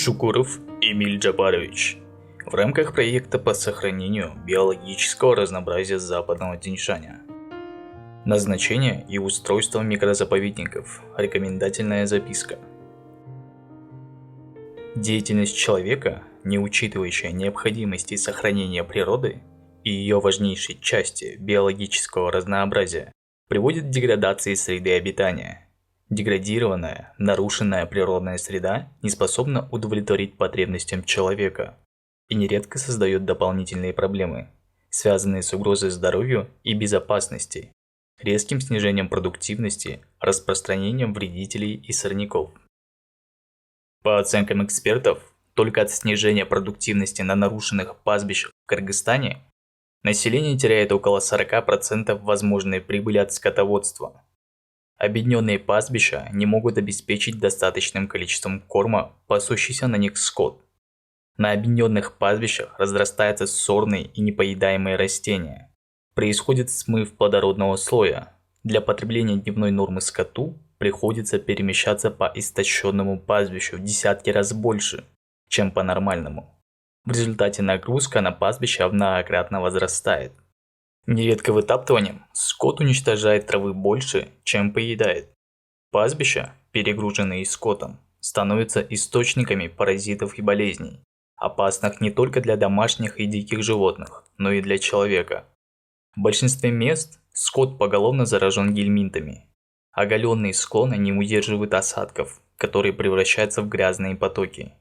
Шукуров Эмиль Джабарович в рамках проекта по сохранению биологического разнообразия Западного Тяньшаня. Назначение и устройство микрозаповедников. Рекомендательная записка. Деятельность человека, не учитывающая необходимости сохранения природы и ее важнейшей части биологического разнообразия, приводит к деградации среды обитания. Деградированная, нарушенная природная среда не способна удовлетворить потребностям человека и нередко создает дополнительные проблемы, связанные с угрозой здоровью и безопасности, резким снижением продуктивности, распространением вредителей и сорняков. По оценкам экспертов, только от снижения продуктивности на нарушенных пастбищах в Кыргызстане население теряет около 40% возможной прибыли от скотоводства. Обедненные пастбища не могут обеспечить достаточным количеством корма пасущийся на них скот. На обедненных пастбищах разрастаются сорные и непоедаемые растения. Происходит смыв плодородного слоя. Для потребления дневной нормы скоту приходится перемещаться по истощенному пастбищу в десятки раз больше, чем по нормальному. В результате нагрузка на пастбище многократно возрастает. Нередко вытаптыванием скот уничтожает травы больше, чем поедает. Пастбища, перегруженные скотом, становятся источниками паразитов и болезней, опасных не только для домашних и диких животных, но и для человека. В большинстве мест скот поголовно заражен гельминтами. Оголенные склоны не удерживают осадков, которые превращаются в грязные потоки.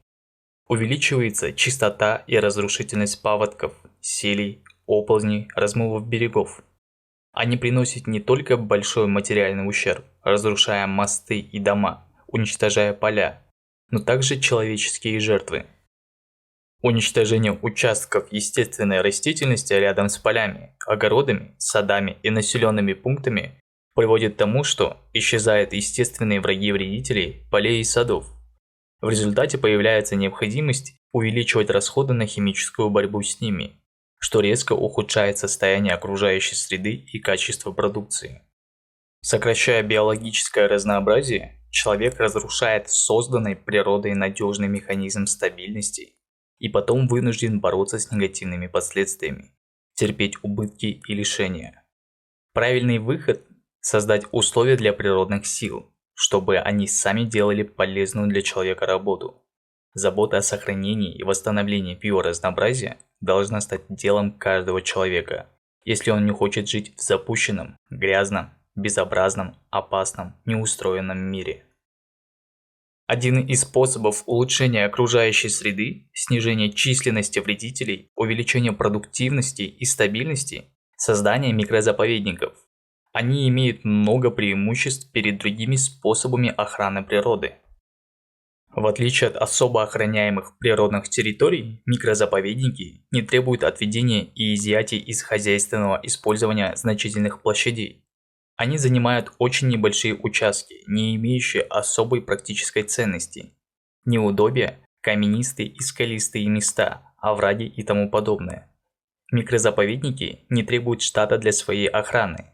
Увеличивается чистота и разрушительность паводков, селей, оползней, размывов берегов. Они приносят не только большой материальный ущерб, разрушая мосты и дома, уничтожая поля, но также человеческие жертвы. Уничтожение участков естественной растительности рядом с полями, огородами, садами и населенными пунктами приводит к тому, что исчезают естественные враги вредителей полей и садов. В результате появляется необходимость увеличивать расходы на химическую борьбу с ними, что резко ухудшает состояние окружающей среды и качество продукции. Сокращая биологическое разнообразие, человек разрушает созданный природой надежный механизм стабильности и потом вынужден бороться с негативными последствиями, терпеть убытки и лишения. Правильный выход – создать условия для природных сил, чтобы они сами делали полезную для человека работу. Забота о сохранении и восстановлении биоразнообразия должна стать делом каждого человека, если он не хочет жить в запущенном, грязном, безобразном, опасном, неустроенном мире. Один из способов улучшения окружающей среды, снижения численности вредителей, увеличения продуктивности и стабильности – создание микрозаповедников. Они имеют много преимуществ перед другими способами охраны природы. В отличие от особо охраняемых природных территорий, микрозаповедники не требуют отведения и изъятия из хозяйственного использования значительных площадей. Они занимают очень небольшие участки, не имеющие особой практической ценности. Неудобья, каменистые и скалистые места, овраги и тому подобное. Микрозаповедники не требуют штата для своей охраны.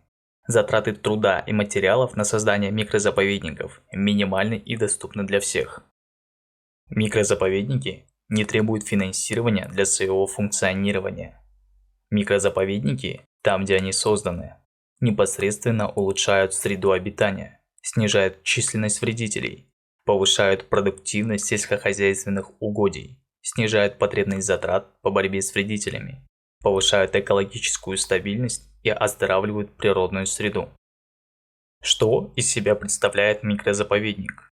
Затраты труда и материалов на создание микрозаповедников минимальны и доступны для всех. Микрозаповедники не требуют финансирования для своего функционирования. Микрозаповедники, там где они созданы, непосредственно улучшают среду обитания, снижают численность вредителей, повышают продуктивность сельскохозяйственных угодий, снижают потребность затрат по борьбе с вредителями, повышают экологическую стабильность и оздоравливают природную среду. Что из себя представляет микрозаповедник?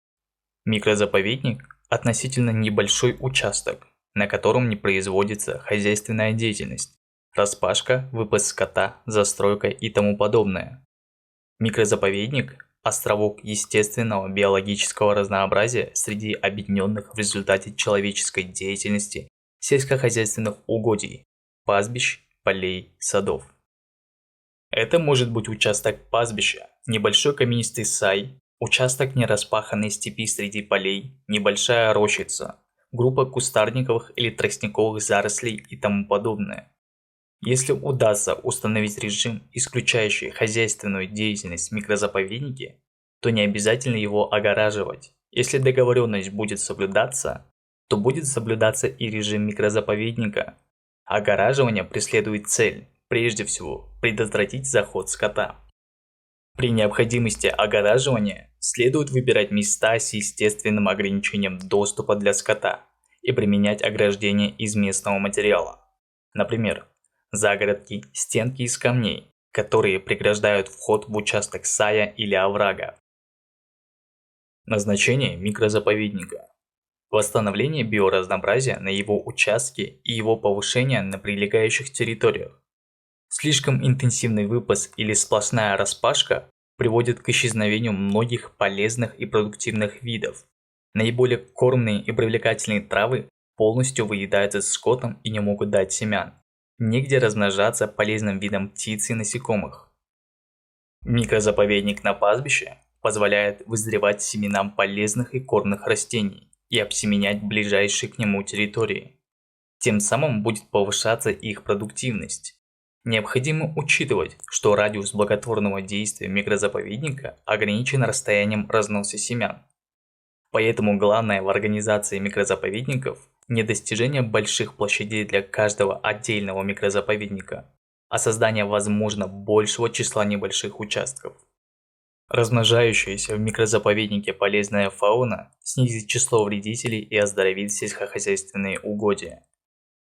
Микрозаповедник – относительно небольшой участок, на котором не производится хозяйственная деятельность, распашка, выпас скота, застройка и тому подобное. Микрозаповедник – островок естественного биологического разнообразия среди объединенных в результате человеческой деятельности сельскохозяйственных угодий, пастбищ, полей, садов. Это может быть участок пастбища, небольшой каменистый сай, участок нераспаханной степи среди полей, небольшая рощица, группа кустарниковых или тростниковых зарослей и тому подобное. Если удастся установить режим, исключающий хозяйственную деятельность в микрозаповеднике, то не обязательно его огораживать. Если договоренность будет соблюдаться, то будет соблюдаться и режим микрозаповедника. Огораживание преследует цель, прежде всего, предотвратить заход скота. При необходимости огораживания следует выбирать места с естественным ограничением доступа для скота и применять ограждения из местного материала. Например, загородки, стенки из камней, которые преграждают вход в участок сая или оврага. Назначение микрозаповедника. Восстановление биоразнообразия на его участке и его повышение на прилегающих территориях. Слишком интенсивный выпас или сплошная распашка приводит к исчезновению многих полезных и продуктивных видов. Наиболее кормные и привлекательные травы полностью выедаются скотом и не могут дать семян. Негде размножаться полезным видам птиц и насекомых. Микрозаповедник на пастбище позволяет вызревать семенам полезных и кормных растений и обсеменять ближайшие к нему территории. Тем самым будет повышаться их продуктивность. Необходимо учитывать, что радиус благотворного действия микрозаповедника ограничен расстоянием разноса семян. Поэтому главное в организации микрозаповедников не достижение больших площадей для каждого отдельного микрозаповедника, а создание возможно большего числа небольших участков. Размножающаяся в микрозаповеднике полезная фауна снизит число вредителей и оздоровит сельскохозяйственные угодья.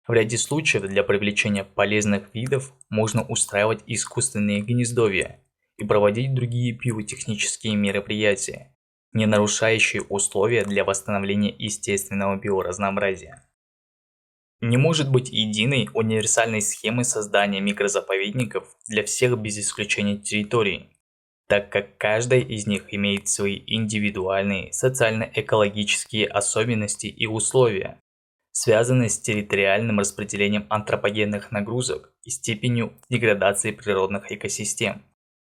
В ряде случаев для привлечения полезных видов можно устраивать искусственные гнездовья и проводить другие пиротехнические мероприятия, не нарушающие условия для восстановления естественного биоразнообразия. Не может быть единой универсальной схемы создания микрозаповедников для всех без исключения территорий, так как каждая из них имеет свои индивидуальные социально-экологические особенности и условия, связанные с территориальным распределением антропогенных нагрузок и степенью деградации природных экосистем,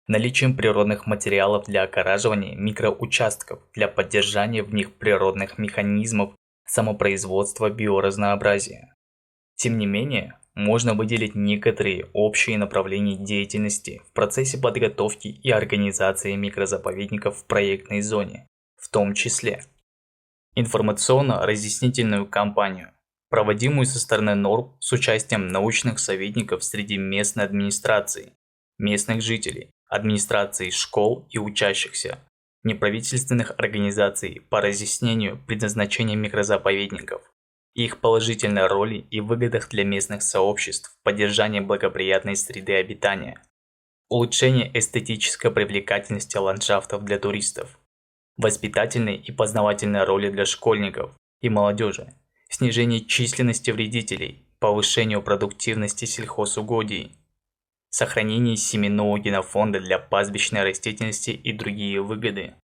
наличием природных материалов для огораживания микроучастков для поддержания в них природных механизмов самопроизводства биоразнообразия. Тем не менее, можно выделить некоторые общие направления деятельности в процессе подготовки и организации микрозаповедников в проектной зоне, в том числе информационно-разъяснительную кампанию, проводимую со стороны НОРБ с участием научных советников среди местной администрации, местных жителей, администрации школ и учащихся, неправительственных организаций по разъяснению предназначения микрозаповедников, их положительной роли и выгодах для местных сообществ в поддержании благоприятной среды обитания, улучшение эстетической привлекательности ландшафтов для туристов, воспитательной и познавательной роли для школьников и молодежи, снижение численности вредителей, повышению продуктивности сельхозугодий, сохранение семенного генофонда для пастбищной растительности и другие выгоды,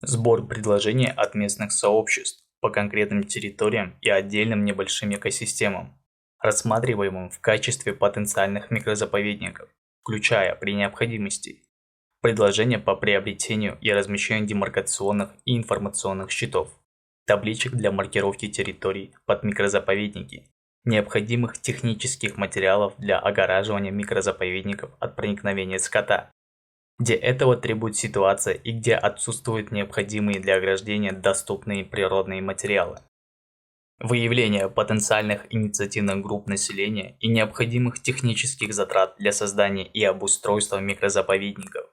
сбор предложений от местных сообществ по конкретным территориям и отдельным небольшим экосистемам, рассматриваемым в качестве потенциальных микрозаповедников, включая при необходимости предложения по приобретению и размещению демаркационных и информационных щитов, табличек для маркировки территорий под микрозаповедники, необходимых технических материалов для огораживания микрозаповедников от проникновения скота, где этого требует ситуация и где отсутствуют необходимые для ограждения доступные природные материалы. Выявление потенциальных инициативных групп населения и необходимых технических затрат для создания и обустройства микрозаповедников.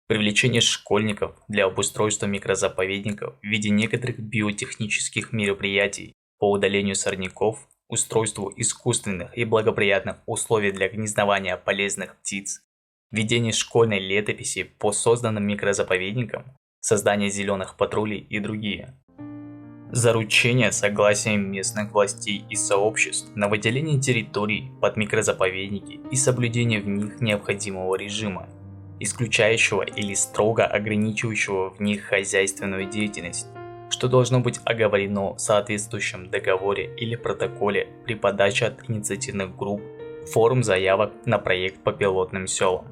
Привлечение школьников для обустройства микрозаповедников в виде некоторых биотехнических мероприятий по удалению сорняков, устройству искусственных и благоприятных условий для гнездования полезных птиц, введение школьной летописи по созданным микрозаповедникам, создание зеленых патрулей и другие. Заручение согласием местных властей и сообществ на выделение территорий под микрозаповедники и соблюдение в них необходимого режима, исключающего или строго ограничивающего в них хозяйственную деятельность, что должно быть оговорено в соответствующем договоре или протоколе при подаче от инициативных групп форм заявок на проект по пилотным селам.